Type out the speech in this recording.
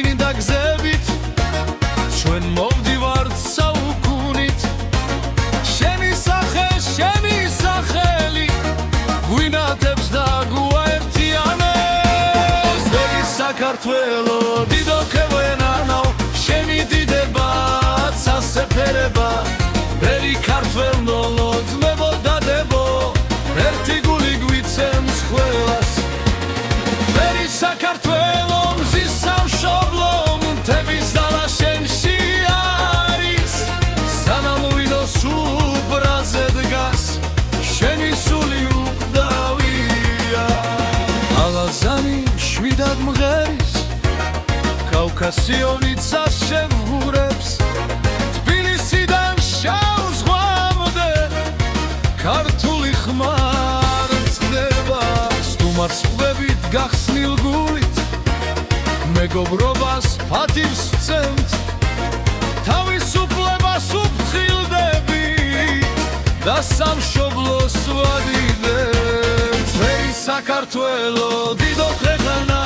წმინდა გზებით ჩვენ მოვდივართ საუკუნით შენი სახე შენი სახელი გვინათებს და გვაერთიანებს ვერი საქართველო დიდო ქევენანაო შენი დიდება სასეფერება ვერი ქართველნოლო ძმებო დადებო ერთი გული გვიცემს ყველას ვერი საქართველო მზის სამშობლო მთების ძალა შენში არის სანამუინოს უბრაზე დგას შენი სული უკვდავია ალაზანი მშვიდად მღერის კავკასიონიც აშევღურებს თბილისიდან შავ ზღვამდე ქართული ხმარ წყდება სტუმარს ხვდებით გახსნილ გულით მეგობრობას ფათივს ვცემთ თავისუფლებას უფრთხილდებით და სამშობლოს ვადიდებთ ვერი საქართველო დიდო ქვეყანა